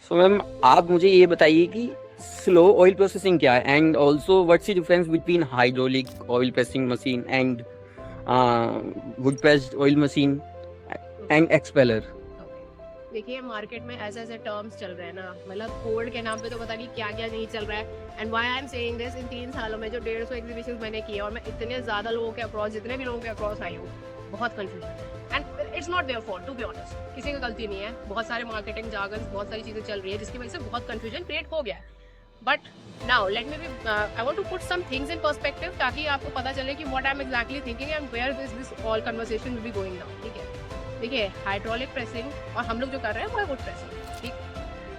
So ma'am आप मुझे ये बताइए कि स्लो ऑयल प्रोसेसिंग क्या है, and also what's the difference between hydraulic oil pressing machine and wood pressed oil machine and expeller. देखिए मार्केट में ऐसे ऐसे टर्म्स चल रहे हैं ना, मतलब कोल्ड के नाम पे तो पता नहीं क्या क्या नहीं चल रहा है। And why I am saying this, in 3 सालों में जो 150 एग्जीबिशन मैंने किए और मैं इतने ज़्यादा लोगों के अक्रॉस, जितने भी लोगों के अक्रॉस आई हूँ, बहुत कन्फ्यूजन है। And it's not their fault, to be honest, किसी की गलती नहीं है। बहुत सारे मार्केटिंग जार्गन्स, बहुत सारी चीज़ें चल रही है जिसकी वजह से बहुत कन्फ्यूजन क्रिएट हो गया है। But now let me be I want to put some things in perspective, ताकि आपको पता चले कि what I am exactly thinking and where this all conversation will be going now. ठीक है, देखिए हाइड्रोलिक प्रेसिंग और हम लोग जो कर रहे हैं वो है वुड प्रेसिंग। ठीक,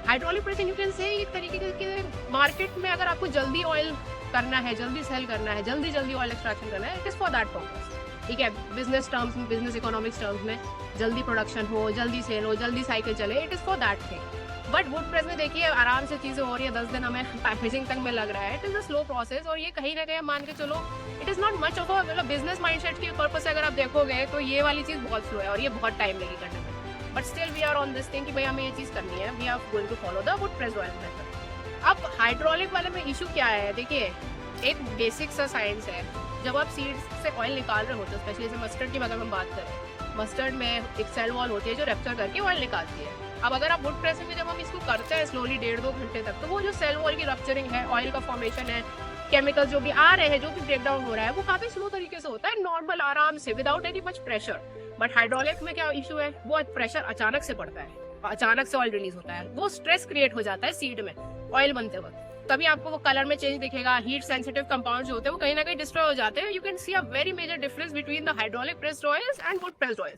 hydraulic pressing you can say एक तरीके के मार्केट में अगर आपको जल्दी ऑयल करना है, जल्दी सेल करना है, जल्दी जल्दी ऑयल एक्सट्रैक्शन करना है, it is for that purpose. ठीक है, बिजनेस टर्म्स में, बिजनेस इकोनॉमिक्स टर्म्स में जल्दी प्रोडक्शन हो, जल्दी सेल हो, जल्दी साइकिल चले, it is for that thing. But would press में देखिए आराम से चीज़ें हो रही है, 10 दिन हमें पैकेजिंग तक में लग रहा है। It is a slow process और ये कहीं ना कहीं मान के चलो it is not much of a, मतलब बिजनेस माइंडसेट के पर्पस से अगर आप देखोगे तो ये वाली चीज़ बहुत स्लो है और ये बहुत टाइम लगेगी करने में। But still we are on this thing कि भाई हमें ये चीज़ करनी है, we are going to follow the wood press oil method. अब हाइड्रोलिक वाले में इशू क्या है, देखिए एक बेसिक सा साइंस है। जब आप सीड्स से ऑयल निकाल रहे होते हो, स्पेशली जैसे मस्टर्ड की अगर हम बात करें, मस्टर्ड में एक सेल वॉल होती है जो रेप्चर करके ऑयल निकालती है। अब अगर आप वुड प्रेसिंग में जब हम इसको करते हैं स्लोली 1.5-2 घंटे तक, तो वो जो सेल वॉल की रप्चरिंग है, ऑयल का फॉर्मेशन है, केमिकल जो भी आ रहे हैं, जो भी ब्रेक डाउन हो रहा है, वो काफी स्लो तरीके से होता है, नॉर्मल आराम से, without any much pressure. But hydraulic में क्या इशू है, वो प्रेशर अचानक से पड़ता है, अचानक से ऑयल रिलीज होता है, वो स्ट्रेस क्रिएट हो जाता है सीड में ऑयल बनते वक्त। तभी आपको वो कलर में चेंज दिखेगा, हीट सेंसिटिव कंपाउंड जो होते हैं वो कहीं ना कहीं डिस्ट्रॉय हो जाते हैं। You can see a very major difference between the hydraulic pressed oils and wood pressed oils.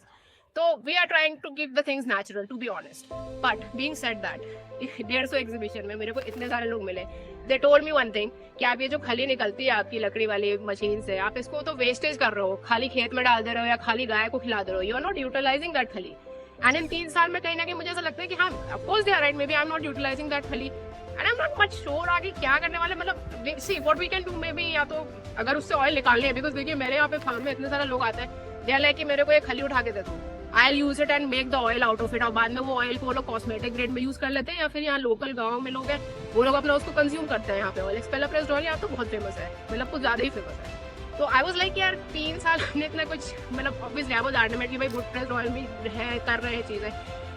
तो we are trying to keep the things natural, to be honest. But being said that, 150 exhibition में मेरे को इतने सारे लोग मिले, they told me one thing कि आप ये जो खली निकलती है आपकी लकड़ी वाली मशीन से, आप इसको तो वेस्टेज कर रहे हो, खाली खेत में डाल दे रहे हो या खाली गाय को खिला दे रहे हो, you are not utilizing that खली। एंड इन 3 साल में कहीं ना कहीं मुझे ऐसा लगता है कि हाँ, of course they are right, maybe I am not utilizing that खली and I am not much sure आगे क्या करने वाले। मतलब see what we can do, maybe या तो अगर उससे ऑयल निकालने है, बिकॉज देखिए मेरे यहाँ पे फार्म में इतने सारे लोग आते हैं, दे आर लाइक कि मेरे को एक खली उठा के दे दो, I will use it and make the oil out of it. और बाद में वो ऑयल को वो लोग कॉस्मेटिक ग्रेड में यूज कर लेते हैं, या फिर यहाँ लोकल गाँव में लोग हैं वो लोग अपना उसको कंज्यूम करते हैं। यहाँ पे ऑयल एक्सपेलर प्रेस्ड ऑयल यहाँ तो बहुत फेमस है, मतलब कुछ ज्यादा ही फेमस है। तो आई वाज लाइक यार 3 साल हमने इतना कुछ, मतलब ऑब्वियसली आई वाज एडमेंट कि भाई वुड प्रेस्ड ऑयल में है, कर रहे हैं चीजें।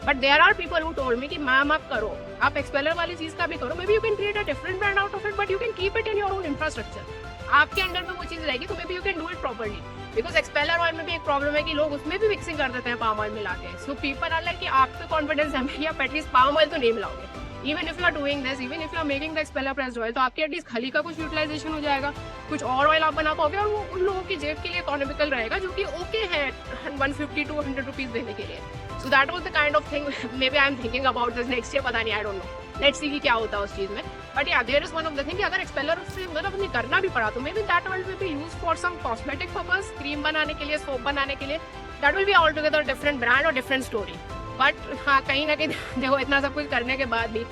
But there are people who told me कि मैम आप करो, आप एक्सपेलर वाली चीज का भी करो, may be you can create a different brand out of it, but you can keep it in your own infrastructure. आपके अंडर में वो चीज रहेगी तो may be you can do it properly. Because expeller oil में भी एक problem है कि लोग उसमें भी मिक्सिंग कर देते हैं पाम ऑयल मिला के। सो पीपल आर लाइक कि आप पे कॉन्फिडेंस है कि आप एटलीस्ट पाम ऑयल तो नहीं मिलाओगे। Even if you are doing this, even if you are making the expeller pressed oil, तो आपके एटलीस्ट खली का कुछ यूटिलाइजेशन हो जाएगा, कुछ और ऑयल आप बना पाओगे और वो उन लोगों की जेब के लिए इकोनॉमिकल रहेगा, जो कि ओके है 150 to 100 रुपीज देने के लिए। So that was the kind of thing maybe I am thinking about this next year, पता नहीं, I don't know, let's see कि क्या होता है उस चीज में। But yeah there is one of the thing कि अगर एक्सपेलर से मतलब अपनी करना भी पड़ा तो maybe that oil will be used for some cosmetic purpose, cream बनाने के लिए, सोप बनाने के लिए, that will be altogether different brand और डिफरेंट स्टोरी। बट हाँ, कहीं ना कहीं देखो इतना सब कुछ करने के बाद भी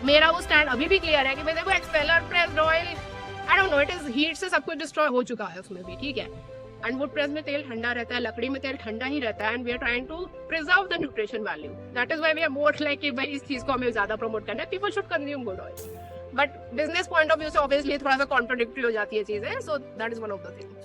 मेरा वो स्टैंड अभी भी क्लियर है कि भाई देखो expeller pressed oil, I don't no, it is heat से सब कुछ डिस्ट्रॉय हो चुका है उसमें भी, ठीक है। एंड वुड प्रेस में तेल ठंडा रहता है, लकड़ी में तेल ठंडा ही रहता है, and we are trying to preserve the nutrition value. That is why we are more like कि भाई इस चीज को हमें ज्यादा प्रमोट करना है, people should consume good oil. But business point of view से ऑब्वियसली थोड़ा सा कॉन्ट्रोडिक्टरी हो जाती है चीजें, so that is one of the thing.